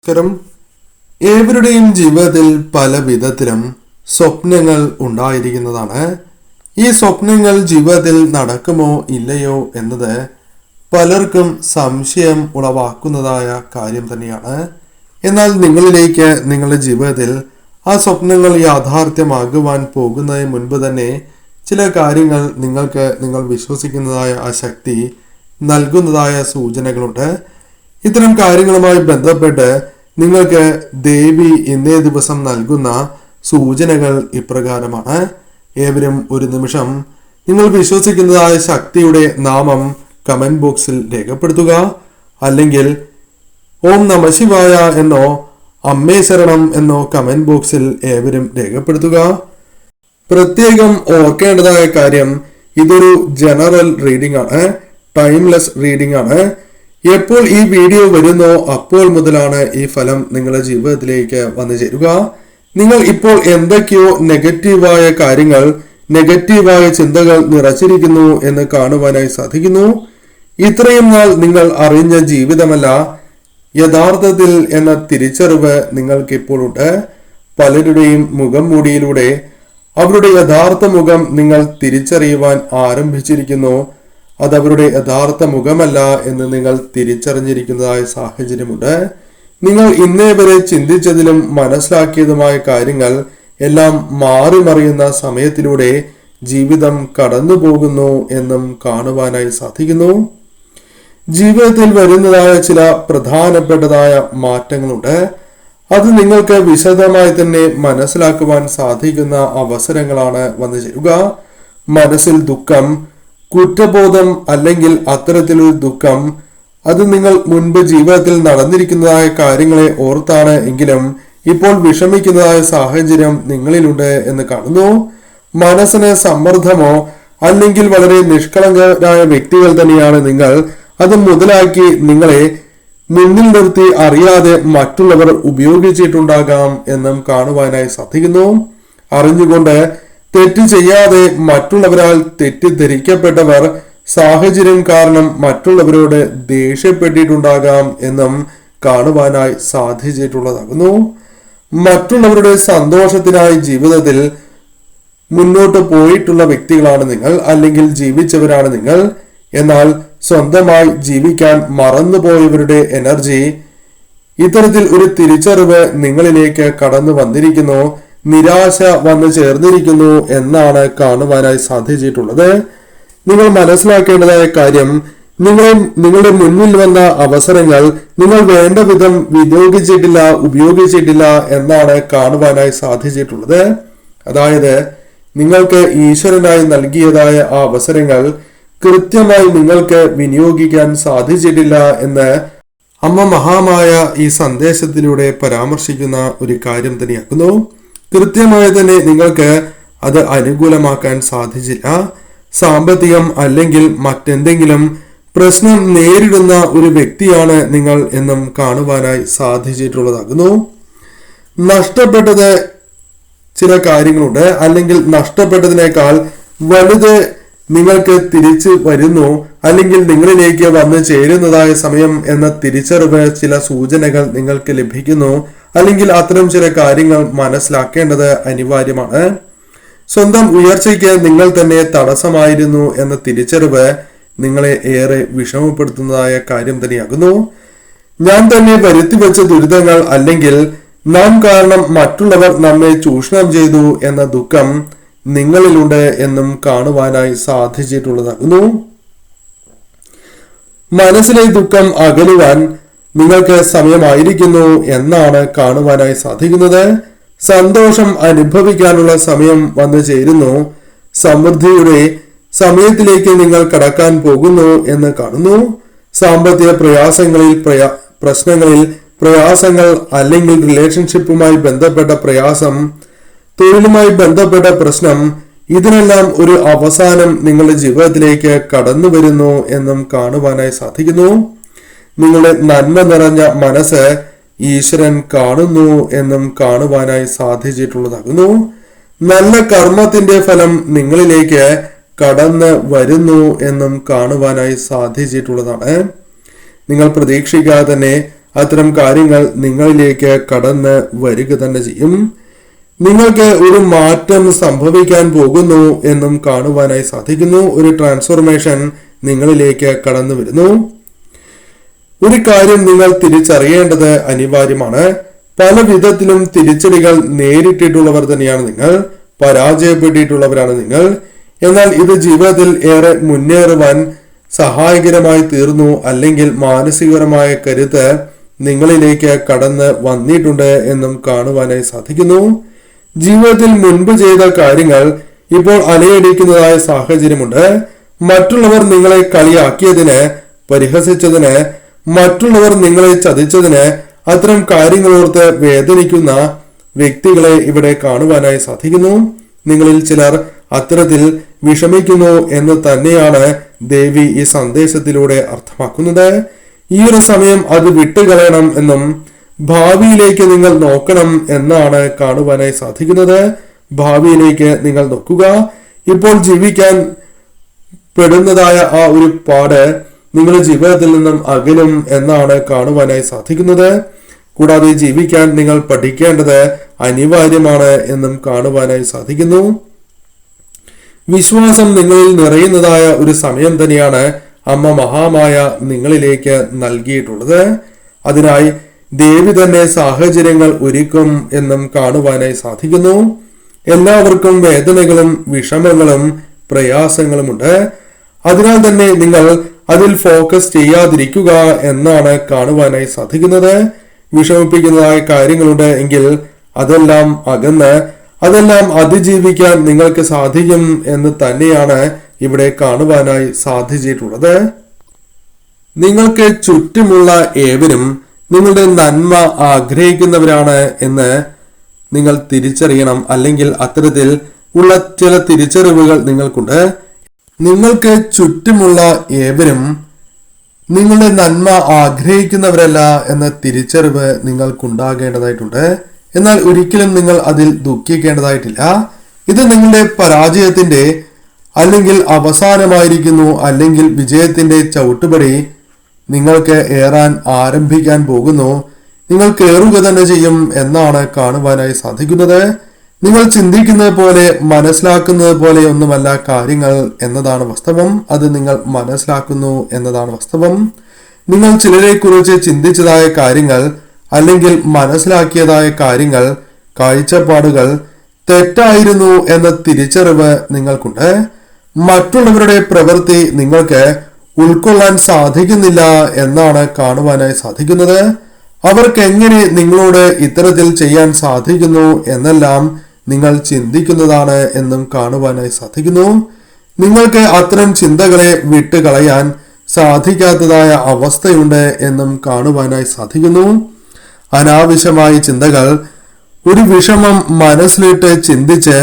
നമസ്കാരം. ഏവരുടെയും ജീവിതത്തിൽ പല വിധത്തിലും സ്വപ്നങ്ങൾ ഉണ്ടായിരിക്കുന്നതാണ്. ഈ സ്വപ്നങ്ങൾ ജീവിതത്തിൽ നടക്കുമോ ഇല്ലയോ എന്നത് പലർക്കും സംശയം ഉളവാക്കുന്നതായ കാര്യം തന്നെയാണ്. എന്നാൽ നിങ്ങളിലേക്ക് നിങ്ങളുടെ ജീവിതത്തിൽ ആ സ്വപ്നങ്ങൾ യാഥാർത്ഥ്യമാകുവാൻ പോകുന്നതിന് മുൻപ് തന്നെ ചില കാര്യങ്ങൾ നിങ്ങൾ വിശ്വസിക്കുന്നതായ ആ ശക്തി നൽകുന്നതായ സൂചനകളുണ്ട്. ഇത്തരം കാര്യങ്ങളുമായി ബന്ധപ്പെട്ട് നിങ്ങൾക്ക് ദേവി ഇന്നേ ദിവസം നൽകുന്ന സൂചനകൾ ഇപ്രകാരമാണ്. ഏവരും ഒരു നിമിഷം നിങ്ങൾ വിശ്വസിക്കുന്നതായ ശക്തിയുടെ നാമം കമന്റ് ബോക്സിൽ രേഖപ്പെടുത്തുക. അല്ലെങ്കിൽ ഓം നമഃശിവായ എന്നോ അമ്മേ ശരണം എന്നോ കമന്റ് ബോക്സിൽ ഏവരും രേഖപ്പെടുത്തുക. പ്രത്യേകം ഓർക്കേണ്ടതായ കാര്യം, ഇതൊരു ജനറൽ റീഡിംഗ് ആണ്, ടൈംലെസ് റീഡിംഗ് ആണ്. എപ്പോൾ ഈ വീഡിയോ വരുന്നോ അപ്പോൾ മുതലാണ് ഈ ഫലം നിങ്ങളുടെ ജീവിതത്തിലേക്ക് വന്നു ചേരുക. നിങ്ങൾ ഇപ്പോൾ എന്തൊക്കെയോ നെഗറ്റീവായ കാര്യങ്ങൾ, നെഗറ്റീവായ ചിന്തകൾ നിറച്ചിരിക്കുന്നു എന്ന് കാണുവാനായി സാധിക്കുന്നു. ഇത്രയും നാൾ നിങ്ങൾ അറിഞ്ഞ ജീവിതമല്ല യഥാർത്ഥത്തിൽ എന്ന തിരിച്ചറിവ് നിങ്ങൾക്കിപ്പോഴുണ്ട്. പലരുടെയും മുഖം മൂടിയിലൂടെ അവരുടെ യഥാർത്ഥ മുഖം നിങ്ങൾ തിരിച്ചറിയുവാൻ ആരംഭിച്ചിരിക്കുന്നു. അതവരുടെ യഥാർത്ഥ മുഖമല്ല എന്ന് നിങ്ങൾ തിരിച്ചറിഞ്ഞിരിക്കുന്നതായ സാഹചര്യമുണ്ട്. നിങ്ങൾ ഇന്നേ വരെ ചിന്തിച്ചതിലും മനസ്സിലാക്കിയതുമായ കാര്യങ്ങൾ എല്ലാം മാറി മറിയുന്ന സമയത്തിലൂടെ ജീവിതം കടന്നു പോകുന്നു എന്നും കാണുവാനായി സാധിക്കുന്നു. ജീവിതത്തിൽ വരുന്നതായ ചില പ്രധാനപ്പെട്ടതായ മാറ്റങ്ങളുണ്ട്. അത് നിങ്ങൾക്ക് വിശദമായി തന്നെ മനസ്സിലാക്കുവാൻ സാധിക്കുന്ന അവസരങ്ങളാണ് വന്നു ചേരുക. മനസ്സിൽ ദുഃഖം, കുറ്റബോധം അല്ലെങ്കിൽ അത്തരത്തിലൊരു ദുഃഖം, അത് നിങ്ങൾ മുൻപ് ജീവിതത്തിൽ നടന്നിരിക്കുന്നതായ കാര്യങ്ങളെ ഓർത്താണ് എങ്കിലും ഇപ്പോൾ വിഷമിക്കുന്നതായ സാഹചര്യം നിങ്ങളിലുണ്ട് എന്ന് കാണുന്നു. മനസ്സിന് സമ്മർദ്ദമോ അല്ലെങ്കിൽ വളരെ നിഷ്കളങ്കരായ വ്യക്തികൾ തന്നെയാണ് നിങ്ങൾ. അത് മുതലാക്കി നിങ്ങളെ മുന്നിൽ നിർത്തി അറിയാതെ മറ്റുള്ളവർ ഉപയോഗിച്ചിട്ടുണ്ടാകാം എന്നും കാണുവാനായി സാധിക്കുന്നു. അറിഞ്ഞുകൊണ്ട് തെറ്റ് ചെയ്യാതെ മറ്റുള്ളവരാൽ തെറ്റിദ്ധരിക്കപ്പെട്ടവർ സാഹചര്യം കാരണം മറ്റുള്ളവരോട് ദേഷ്യപ്പെട്ടിട്ടുണ്ടാകാം എന്നും കാണുവാനായി സാധിച്ചിട്ടുള്ളതാകുന്നു. മറ്റുള്ളവരുടെ സന്തോഷത്തിനായി ജീവിതത്തിൽ മുന്നോട്ട് പോയിട്ടുള്ള വ്യക്തികളാണ് നിങ്ങൾ, അല്ലെങ്കിൽ ജീവിച്ചവരാണ് നിങ്ങൾ. എന്നാൽ സ്വന്തമായി ജീവിക്കാൻ മറന്നുപോയവരുടെ എനർജി, ഇത്തരത്തിൽ ഒരു തിരിച്ചറിവ് നിങ്ങളിലേക്ക് കടന്നു വന്നിരിക്കുന്നു. നിരാശ വന്നു ചേർന്നിരിക്കുന്നു എന്നാണ് കാണുവാനായി സാധിച്ചിട്ടുള്ളത്. നിങ്ങൾ മനസ്സിലാക്കേണ്ടതായ കാര്യം, നിങ്ങളുടെ മുന്നിൽ വന്ന അവസരങ്ങൾ നിങ്ങൾ വേണ്ട വിധം വിനിയോഗിച്ചിട്ടില്ല, ഉപയോഗിച്ചിട്ടില്ല എന്നാണ് കാണുവാനായി സാധിച്ചിട്ടുള്ളത്. അതായത് നിങ്ങൾക്ക് ഈശ്വരനായി നൽകിയതായ ആ അവസരങ്ങൾ കൃത്യമായി നിങ്ങൾക്ക് വിനിയോഗിക്കാൻ സാധിച്ചിട്ടില്ല എന്ന് അമ്മ മഹാമായ ഈ സന്ദേശത്തിലൂടെ പരാമർശിക്കുന്ന ഒരു കാര്യം തന്നെയാക്കുന്നു. കൃത്യമായി തന്നെ നിങ്ങൾക്ക് അത് അനുകൂലമാക്കാൻ സാധിച്ചില്ല. സാമ്പത്തികം അല്ലെങ്കിൽ മറ്റെന്തെങ്കിലും പ്രശ്നം നേരിടുന്ന ഒരു വ്യക്തിയാണ് നിങ്ങൾ എന്നും കാണുവാനായി സാധിച്ചിട്ടുള്ളതാകുന്നു. നഷ്ടപ്പെട്ടത് ചില കാര്യങ്ങളുണ്ട്, അല്ലെങ്കിൽ നഷ്ടപ്പെട്ടതിനേക്കാൾ വലുത് നിങ്ങൾക്ക് തിരിച്ചു വരുന്നു, അല്ലെങ്കിൽ നിങ്ങളിലേക്ക് വന്നു ചേരുന്നതായ സമയം എന്ന തിരിച്ചറിവ് ചില സൂചനകൾ നിങ്ങൾക്ക് ലഭിക്കുന്നു. അല്ലെങ്കിൽ അത്തരം ചില കാര്യങ്ങൾ മനസ്സിലാക്കേണ്ടത് അനിവാര്യമാണ്. സ്വന്തം ഉയർച്ചയ്ക്ക് നിങ്ങൾ തന്നെ തടസ്സമായിരുന്നു എന്ന തിരിച്ചറിവ് നിങ്ങളെ ഏറെ വിഷമപ്പെടുത്തുന്നതായ കാര്യം തന്നെയാകുന്നു. ഞാൻ തന്നെ വരുത്തിവെച്ച ദുരിതങ്ങൾ, അല്ലെങ്കിൽ നാം കാരണം മറ്റുള്ളവർ നമ്മെ ചൂഷണം ചെയ്തു എന്ന ദുഃഖം നിങ്ങളിലുണ്ട് എന്നും കാണുവാനായി സാധിച്ചിട്ടുള്ളതാകുന്നു. മനസ്സിലെ ദുഃഖം അകലുവാൻ നിങ്ങൾക്ക് സമയമായിരിക്കുന്നു എന്നാണ് കാണുവാനായി സാധിക്കുന്നത്. സന്തോഷം അനുഭവിക്കാനുള്ള സമയം വന്നു ചേരുന്നു. സമൃദ്ധിയുടെ സമയത്തിലേക്ക് നിങ്ങൾ കടക്കാൻ പോകുന്നു എന്ന് കാണുന്നു. സാമ്പത്തിക പ്രശ്നങ്ങളിൽ പ്രയാസങ്ങൾ, അല്ലെങ്കിൽ റിലേഷൻഷിപ്പുമായി ബന്ധപ്പെട്ട പ്രയാസം, തൊഴിലുമായി ബന്ധപ്പെട്ട പ്രശ്നം, ഇതിനെല്ലാം ഒരു അവസാനം നിങ്ങളുടെ ജീവിതത്തിലേക്ക് കടന്നു വരുന്നു എന്നും കാണുവാനായി സാധിക്കുന്നു. നിങ്ങളുടെ നന്മ നിറഞ്ഞ മനസ്സ് ഈശ്വരൻ കാണുന്നു എന്നും കാണുവാനായി സാധിച്ചിട്ടുള്ളതാകുന്നു. നല്ല കർമ്മത്തിന്റെ ഫലം നിങ്ങളിലേക്ക് കടന്ന് വരുന്നു എന്നും കാണുവാനായി സാധിച്ചിട്ടുള്ളതാണ്. നിങ്ങൾ പ്രതീക്ഷിക്കാതെ തന്നെ അത്തരം കാര്യങ്ങൾ നിങ്ങളിലേക്ക് കടന്ന് വരിക തന്നെ ചെയ്യും. നിങ്ങൾക്ക് ഒരു മാറ്റം സംഭവിക്കാൻ പോകുന്നു എന്നും കാണുവാനായി സാധിക്കുന്നു. ഒരു ട്രാൻസ്ഫോർമേഷൻ നിങ്ങളിലേക്ക് കടന്നു വരുന്നു. ഒരു കാര്യം നിങ്ങൾ തിരിച്ചറിയേണ്ടത് അനിവാര്യമാണ്. പല വിധത്തിലും തിരിച്ചടികൾ നേരിട്ടിട്ടുള്ളവർ തന്നെയാണ് നിങ്ങൾ, പരാജയപ്പെട്ടിട്ടുള്ളവരാണ് നിങ്ങൾ. എന്നാൽ ഇത് ജീവിതത്തിൽ ഏറെ മുന്നേറുവാൻ സഹായകരമായി തീർന്നു, അല്ലെങ്കിൽ മാനസികപരമായ കരുത്ത് നിങ്ങളിലേക്ക് കടന്ന് വന്നിട്ടുണ്ട് എന്നും കാണുവാനായി സാധിക്കുന്നു. ജീവിതത്തിൽ മുൻപ് ചെയ്ത കാര്യങ്ങൾ ഇപ്പോൾ അലയടിക്കുന്നതായ സാഹചര്യമുണ്ട്. മറ്റുള്ളവർ നിങ്ങളെ കളിയാക്കിയതിന്, പരിഹസിച്ചതിന്, മറ്റുള്ളവർ നിങ്ങളെ ചതിച്ചതിന്, അത്തരം കാര്യങ്ങളോർത്ത് വേദനിക്കുന്ന വ്യക്തികളെ ഇവിടെ കാണുവാനായി സാധിക്കുന്നു. നിങ്ങളിൽ ചിലർ അത്തരത്തിൽ വിഷമിക്കുന്നു എന്ന് തന്നെയാണ് ദേവി ഈ സന്ദേശത്തിലൂടെ അർത്ഥമാക്കുന്നത്. ഈ ഒരു സമയം അത് വിട്ടുകളയണം എന്നും ഭാവിയിലേക്ക് നിങ്ങൾ നോക്കണം എന്നാണ് കാണുവാനായി സാധിക്കുന്നത്. ഭാവിയിലേക്ക് നിങ്ങൾ നോക്കുക. ഇപ്പോൾ ജീവിക്കാൻ പെടുന്നതായ ആ ഒരു പാട് നിങ്ങളുടെ ജീവിതത്തിൽ നിന്നും അകലും എന്നാണ് കാണുവാനായി സാധിക്കുന്നത്. കൂടാതെ ജീവിക്കാൻ നിങ്ങൾ പഠിക്കേണ്ടത് അനിവാര്യമാണ് എന്നും കാണുവാനായി സാധിക്കുന്നു. വിശ്വാസം നിങ്ങളിൽ നിറയുന്നതായ ഒരു സമയം തന്നെയാണ് അമ്മ മഹാമായ നിങ്ങളിലേക്ക് നൽകിയിട്ടുള്ളത്. അതിനായി ദേവി തന്നെ സാഹചര്യങ്ങൾ ഒരുക്കും എന്നും കാണുവാനായി സാധിക്കുന്നു. എല്ലാവർക്കും വേദനകളും വിഷമങ്ങളും പ്രയാസങ്ങളുമുണ്ട്. അതിനാൽ തന്നെ നിങ്ങൾ അതിൽ ഫോക്കസ് ചെയ്യാതിരിക്കുക എന്നാണ് കാണുവാനായി സാധിക്കുന്നത്. വിഷമിപ്പിക്കുന്നതായ കാര്യങ്ങളുണ്ട് എങ്കിൽ അതെല്ലാം അകന്ന് അതെല്ലാം അതിജീവിക്കാൻ നിങ്ങൾക്ക് സാധിക്കും എന്ന് തന്നെയാണ് ഇവിടെ കാണുവാനായി സാധിച്ചിട്ടുള്ളത്. നിങ്ങൾക്ക് ചുറ്റുമുള്ള ഏവരും നിങ്ങളുടെ നന്മ ആഗ്രഹിക്കുന്നവരാണ് എന്ന് നിങ്ങൾ തിരിച്ചറിയണം. അല്ലെങ്കിൽ അത്തരത്തിൽ ഉള്ള ചില തിരിച്ചറിവുകൾ നിങ്ങൾക്കുണ്ട്. നിങ്ങൾക്ക് ചുറ്റുമുള്ള ഏവരും നിങ്ങളുടെ നന്മ ആഗ്രഹിക്കുന്നവരല്ല എന്ന തിരിച്ചറിവ് നിങ്ങൾക്കുണ്ടാകേണ്ടതായിട്ടുണ്ട്. എന്നാൽ ഒരിക്കലും നിങ്ങൾ അതിൽ ദുഃഖിക്കേണ്ടതായിട്ടില്ല. ഇത് നിങ്ങളുടെ പരാജയത്തിന്റെ അല്ലെങ്കിൽ അവസാനമായിരിക്കുന്നു, അല്ലെങ്കിൽ വിജയത്തിന്റെ ചവിട്ടുപടി നിങ്ങൾക്ക് ഏറാൻ ആരംഭിക്കാൻ പോകുന്നു. നിങ്ങൾ കയറുക തന്നെ ചെയ്യും എന്നാണ് കാണുവാനായി സാധിക്കുന്നത്. നിങ്ങൾ ചിന്തിക്കുന്നത് പോലെ മനസ്സിലാക്കുന്നത് പോലെ ഒന്നുമല്ല കാര്യങ്ങൾ എന്നതാണ് വാസ്തവം. അത് നിങ്ങൾ മനസ്സിലാക്കുന്നു എന്നതാണ് വാസ്തവം. നിങ്ങൾ ചിലരെ കുറിച്ച് ചിന്തിച്ചതായ കാര്യങ്ങൾ അല്ലെങ്കിൽ മനസ്സിലാക്കിയതായ കാര്യങ്ങൾ, കാഴ്ചപ്പാടുകൾ തെറ്റായിരുന്നു എന്ന തിരിച്ചറിവ് നിങ്ങൾക്കുണ്ട്. മറ്റുള്ളവരുടെ പ്രവൃത്തി നിങ്ങൾക്ക് ഉൾക്കൊള്ളാൻ സാധിക്കുന്നില്ല എന്നാണ് കാണുവാനായി സാധിക്കുന്നത്. അവർക്ക് എങ്ങനെ നിങ്ങളോട് ഇത്തരത്തിൽ ചെയ്യാൻ സാധിക്കുന്നു എന്നെല്ലാം നിങ്ങൾ ചിന്തിക്കുന്നതാണ് എന്നും കാണുവാനായി സാധിക്കുന്നു. നിങ്ങൾക്ക് അത്തരം ചിന്തകളെ വിട്ടുകളയാൻ സാധിക്കാത്തതായ അവസ്ഥയുണ്ട് എന്നും കാണുവാനായി സാധിക്കുന്നു. അനാവശ്യമായ ചിന്തകൾ, ഒരു വിഷമം മനസ്സിലിട്ട് ചിന്തിച്ച്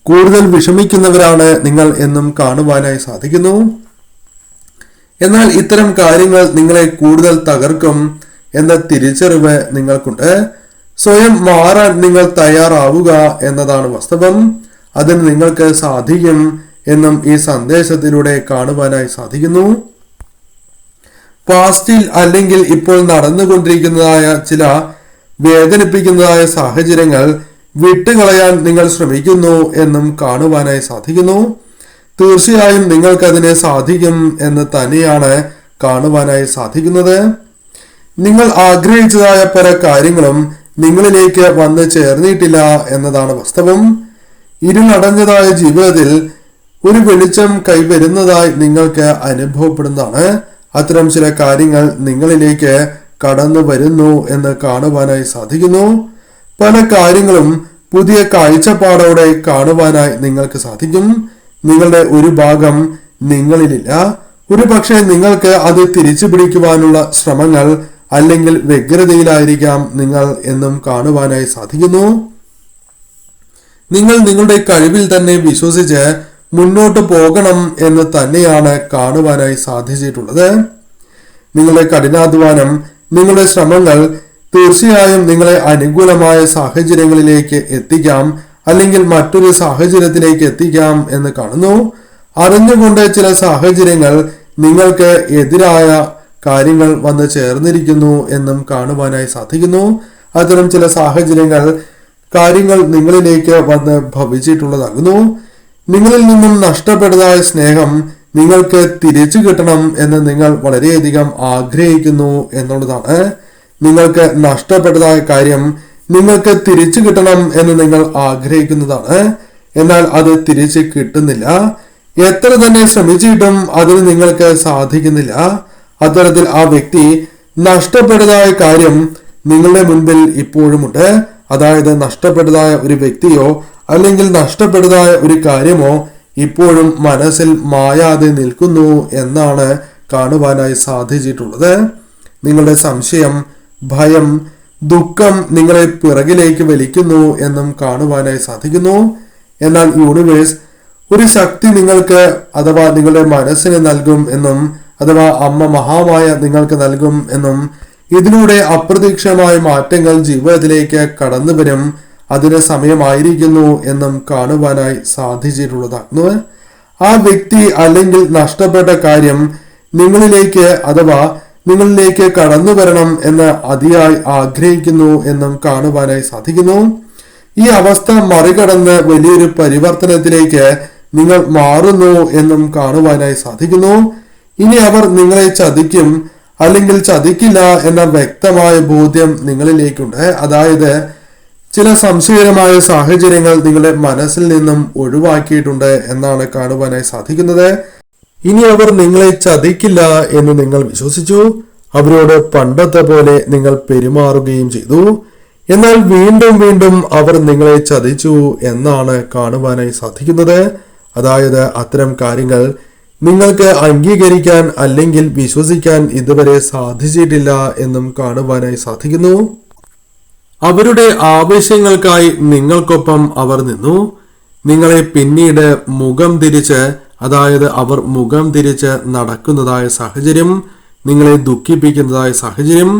കൂടുതൽ വിഷമിക്കുന്നവരാണ് നിങ്ങൾ എന്നും കാണുവാനായി സാധിക്കുന്നു. എന്നാൽ ഇത്തരം കാര്യങ്ങൾ നിങ്ങളെ കൂടുതൽ തകർക്കും എന്ന തിരിച്ചറിവ് നിങ്ങൾക്കുണ്ട്. സ്വയം മാറാൻ നിങ്ങൾ തയ്യാറാവുക എന്നതാണ് വാസ്തവം. അതിന് നിങ്ങൾക്ക് സാധിക്കും എന്നും ഈ സന്ദേശത്തിലൂടെ കാണുവാനായി സാധിക്കുന്നു. പാസ്റ്റിൽ അല്ലെങ്കിൽ ഇപ്പോൾ നടന്നുകൊണ്ടിരിക്കുന്നതായ ചില വേദനിപ്പിക്കുന്നതായ സാഹചര്യങ്ങൾ വിട്ടുകളയാൻ നിങ്ങൾ ശ്രമിക്കുന്നു എന്നും കാണുവാനായി സാധിക്കുന്നു. തീർച്ചയായും നിങ്ങൾക്കതിനെ സാധിക്കും എന്ന് തന്നെയാണ് കാണുവാനായി സാധിക്കുന്നത്. നിങ്ങൾ ആഗ്രഹിച്ചതായ പല കാര്യങ്ങളും നിങ്ങളിലേക്ക് വന്ന് ചേർന്നിട്ടില്ല എന്നതാണ് വാസ്തവം. ഇരുളടഞ്ഞതായ ജീവിതത്തിൽ ഒരു വെളിച്ചം കൈവരുന്നതായി നിങ്ങൾക്ക് അനുഭവപ്പെടുന്നതാണ്. അത്തരം ചില കാര്യങ്ങൾ നിങ്ങളിലേക്ക് കടന്നു വരുന്നു എന്ന് കാണുവാനായി സാധിക്കുന്നു. പല കാര്യങ്ങളും പുതിയ കാഴ്ചപ്പാടോടെ കാണുവാനായി നിങ്ങൾക്ക് സാധിക്കും. നിങ്ങളുടെ ഒരു ഭാഗം നിങ്ങളിലില്ല. ഒരു പക്ഷേ നിങ്ങൾക്ക് അത് തിരിച്ചു പിടിക്കുവാനുള്ള ശ്രമങ്ങൾ അല്ലെങ്കിൽ വ്യഗ്രതയിലായിരിക്കാം നിങ്ങൾ എന്നും കാണുവാനായി സാധിക്കുന്നു. നിങ്ങൾ നിങ്ങളുടെ കഴിവിൽ തന്നെ വിശ്വസിച്ച് മുന്നോട്ട് പോകണം എന്ന് തന്നെയാണ് കാണുവാനായി സാധിച്ചിട്ടുള്ളത്. നിങ്ങളുടെ കഠിനാധ്വാനം, നിങ്ങളുടെ ശ്രമങ്ങൾ തീർച്ചയായും നിങ്ങളെ അനുകൂലമായ സാഹചര്യങ്ങളിലേക്ക് എത്തിക്കാം, അല്ലെങ്കിൽ മറ്റൊരു സാഹചര്യത്തിലേക്ക് എത്തിക്കാം എന്ന് കാണുന്നു. അറിഞ്ഞുകൊണ്ട് ചില സാഹചര്യങ്ങൾ നിങ്ങൾക്ക് എതിരായ കാര്യങ്ങൾ വന്ന് ചേർന്നിരിക്കുന്നു എന്നും കാണുവാനായി സാധിക്കുന്നു. അത്തരം ചില സാഹചര്യങ്ങൾ കാര്യങ്ങൾ നിങ്ങളിലേക്ക് വന്ന് ഭവിച്ചിട്ടുള്ളതാകുന്നു. നിങ്ങളിൽ നിന്നും നഷ്ടപ്പെട്ടതായ സ്നേഹം നിങ്ങൾക്ക് തിരിച്ചു കിട്ടണം എന്ന് നിങ്ങൾ വളരെയധികം ആഗ്രഹിക്കുന്നു എന്നുള്ളതാണ്. നിങ്ങൾക്ക് നഷ്ടപ്പെട്ടതായ കാര്യം നിങ്ങൾക്ക് തിരിച്ചു കിട്ടണം എന്ന് നിങ്ങൾ ആഗ്രഹിക്കുന്നതാണ്. എന്നാൽ അത് തിരിച്ചു കിട്ടുന്നില്ല. എത്ര തന്നെ ശ്രമിച്ചിട്ടും അതിന് നിങ്ങൾക്ക് സാധിക്കുന്നില്ല. അത്തരത്തിൽ ആ വ്യക്തി നഷ്ടപ്പെട്ടതായ കാര്യം നിങ്ങളുടെ മുൻപിൽ ഇപ്പോഴുമുണ്ട്. അതായത് നഷ്ടപ്പെട്ടതായ ഒരു വ്യക്തിയോ അല്ലെങ്കിൽ നഷ്ടപ്പെട്ടതായ ഒരു കാര്യമോ ഇപ്പോഴും മനസ്സിൽ മായാതെ നിൽക്കുന്നു എന്നാണ് കാണുവാനായി സാധിച്ചിട്ടുള്ളത്. നിങ്ങളുടെ സംശയം, ഭയം, ദുഃഖം നിങ്ങളെ പിറകിലേക്ക് വലിക്കുന്നു എന്നും കാണുവാനായി സാധിക്കുന്നു. എന്നാൽ യൂണിവേഴ്സ് ഒരു ശക്തി നിങ്ങൾക്ക് അഥവാ നിങ്ങളുടെ മനസ്സിന് നൽകും എന്നും അഥവാ അമ്മ മഹാമായ നിങ്ങൾക്ക് നൽകും എന്നും ഇതിലൂടെ അപ്രതീക്ഷിതമായ മാറ്റങ്ങൾ ജീവിതത്തിലേക്ക് കടന്നു വരും, അതിന് സമയമായിരിക്കുന്നു എന്നും കാണുവാനായി സാധിച്ചിട്ടുള്ളതാകുന്നു. ആ വ്യക്തി അല്ലെങ്കിൽ നഷ്ടപ്പെട്ട കാര്യം നിങ്ങളിലേക്ക് അഥവാ നിങ്ങളിലേക്ക് കടന്നു വരണം എന്ന് അതിയായി ആഗ്രഹിക്കുന്നു എന്നും കാണുവാനായി സാധിക്കുന്നു. ഈ അവസ്ഥ മറികടന്ന് വലിയൊരു പരിവർത്തനത്തിലേക്ക് നിങ്ങൾ മാറുന്നു എന്നും കാണുവാനായി സാധിക്കുന്നു. ഇനി അവർ നിങ്ങളെ ചതിക്കും അല്ലെങ്കിൽ ചതിക്കില്ല എന്ന വ്യക്തമായ ബോധ്യം നിങ്ങളിലേക്കുണ്ട്. അതായത് ചില സംശയകരമായ സാഹചര്യങ്ങൾ നിങ്ങളുടെ മനസ്സിൽ നിന്നും ഒഴിവാക്കിയിട്ടുണ്ട് എന്നാണ് കാണുവാനായി സാധിക്കുന്നത്. ഇനി അവർ നിങ്ങളെ ചതിക്കില്ല എന്ന് നിങ്ങൾ വിശ്വസിച്ചു. അവരോട് പണ്ടത്തെ പോലെ നിങ്ങൾ പെരുമാറുകയും ചെയ്തു. എന്നാൽ വീണ്ടും വീണ്ടും അവർ നിങ്ങളെ ചതിച്ചു എന്നാണ് കാണുവാനായി സാധിക്കുന്നത്. അതായത് അത്തരം കാര്യങ്ങൾ നിങ്ങൾക്ക് അംഗീകരിക്കാൻ അല്ലെങ്കിൽ വിശ്വസിക്കാൻ ഇതുവരെ സാധിച്ചിട്ടില്ല എന്നും കാണുവാനായി സാധിക്കുന്നു. അവരുടെ ആവശ്യങ്ങൾക്കായി നിങ്ങൾക്കൊപ്പം അവർ നിന്നു. നിങ്ങളെ പിന്നീട് മുഖം തിരിച്ച്, അതായത് അവർ മുഖം തിരിച്ച് നടക്കുന്നതായ സാഹചര്യം, നിങ്ങളെ ദുഃഖിപ്പിക്കുന്നതായ സാഹചര്യം,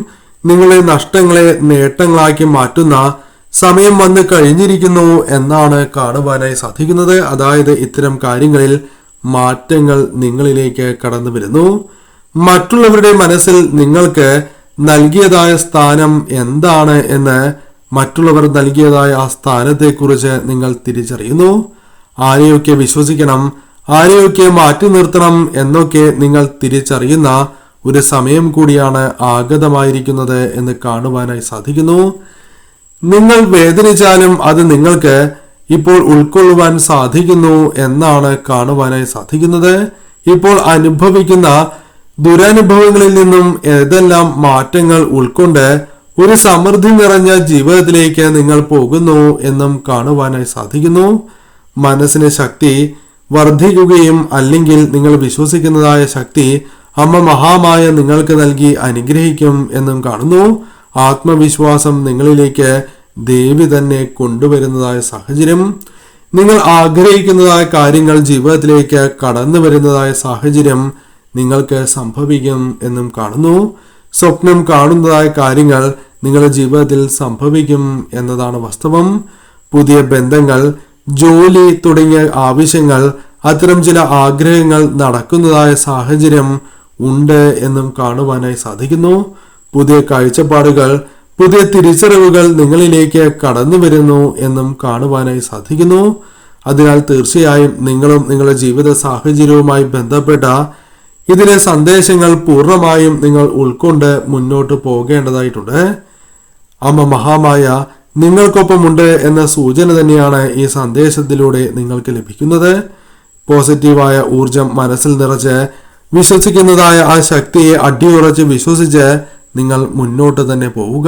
നിങ്ങളെ നഷ്ടങ്ങളെ നേട്ടങ്ങളാക്കി മാറ്റുന്ന സമയം വന്ന് കഴിഞ്ഞിരിക്കുന്നു എന്നാണ് കാണുവാനായി സാധിക്കുന്നത്. അതായത് ഇത്തരം കാര്യങ്ങളിൽ മാറ്റങ്ങൾ നിങ്ങളിലേക്ക് കടന്നു വരുന്നു. മറ്റുള്ളവരുടെ മനസ്സിൽ നിങ്ങൾക്ക് നൽകിയതായ സ്ഥാനം എന്താണ് എന്ന്, മറ്റുള്ളവർ നൽകിയതായ ആ സ്ഥാനത്തെക്കുറിച്ച് നിങ്ങൾ തിരിച്ചറിയുന്നു. ആരെയൊക്കെ വിശ്വസിക്കണം, ആരെയൊക്കെ മാറ്റി നിർത്തണം എന്നൊക്കെ നിങ്ങൾ തിരിച്ചറിയുന്ന ഒരു സമയം കൂടിയാണ് ആഗതമായിരിക്കുന്നത് എന്ന് കാണുവാനായി സാധിക്കുന്നു. നിങ്ങൾ വേദനിച്ചാലും അത് നിങ്ങൾക്ക് ഇപ്പോൾ ഉൾക്കൊള്ളുവാൻ സാധിക്കുന്നു എന്നാണ് കാണുവാനായി സാധിക്കുന്നത്. ഇപ്പോൾ അനുഭവിക്കുന്ന ദുരനുഭവങ്ങളിൽ നിന്നും ഏതെല്ലാം മാറ്റങ്ങൾ ഉൾക്കൊണ്ട് ഒരു സമൃദ്ധി നിറഞ്ഞ ജീവിതത്തിലേക്ക് നിങ്ങൾ പോകുന്നു എന്നും കാണുവാനായി സാധിക്കുന്നു. മനസ്സിന് ശക്തി വർദ്ധിക്കുകയും അല്ലെങ്കിൽ നിങ്ങൾ വിശ്വസിക്കുന്നതായ ശക്തി അമ്മ മഹാമായ നിങ്ങൾക്ക് നൽകി അനുഗ്രഹിക്കും എന്നും കാണുന്നു. ആത്മവിശ്വാസം നിങ്ങളിലേക്ക് ദേവി തന്നെ കൊണ്ടുവരുന്നതായ സാഹചര്യം, നിങ്ങൾ ആഗ്രഹിക്കുന്നതായ കാര്യങ്ങൾ ജീവിതത്തിലേക്ക് കടന്നു വരുന്നതായ സാഹചര്യം നിങ്ങൾക്ക് സംഭവിക്കും എന്നും കാണുന്നു. സ്വപ്നം കാണുന്നതായ കാര്യങ്ങൾ നിങ്ങളുടെ ജീവിതത്തിൽ സംഭവിക്കും എന്നതാണ് വാസ്തവം. പുതിയ ബന്ധങ്ങൾ, ജോലി തുടങ്ങിയ ആവശ്യങ്ങൾ, അത്തരം ചില ആഗ്രഹങ്ങൾ നടക്കുന്നതായ സാഹചര്യം ഉണ്ട് എന്നും കാണുവാനായി സാധിക്കുന്നു. പുതിയ കാഴ്ചപ്പാടുകൾ, പുതിയ തിരിച്ചറിവുകൾ നിങ്ങളിലേക്ക് കടന്നു വരുന്നു എന്നും കാണുവാനായി സാധിക്കുന്നു. അതിനാൽ തീർച്ചയായും നിങ്ങളും നിങ്ങളുടെ ജീവിത സാഹചര്യവുമായി ബന്ധപ്പെട്ട ഇതിലെ സന്ദേശങ്ങൾ പൂർണ്ണമായും നിങ്ങൾ ഉൾക്കൊണ്ട് മുന്നോട്ട് പോകേണ്ടതായിട്ടുണ്ട്. അമ്മ മഹാമായ നിങ്ങൾക്കൊപ്പമുണ്ട് എന്ന സൂചന തന്നെയാണ് ഈ സന്ദേശത്തിലൂടെ നിങ്ങൾക്ക് ലഭിക്കുന്നത്. പോസിറ്റീവായ ഊർജം മനസ്സിൽ നിറച്ച് വിശ്വസിക്കുന്നതായ ആ ശക്തിയെ അടിയുറച്ച് വിശ്വസിച്ച് നിങ്ങൾ മുന്നോട്ട് തന്നെ പോവുക.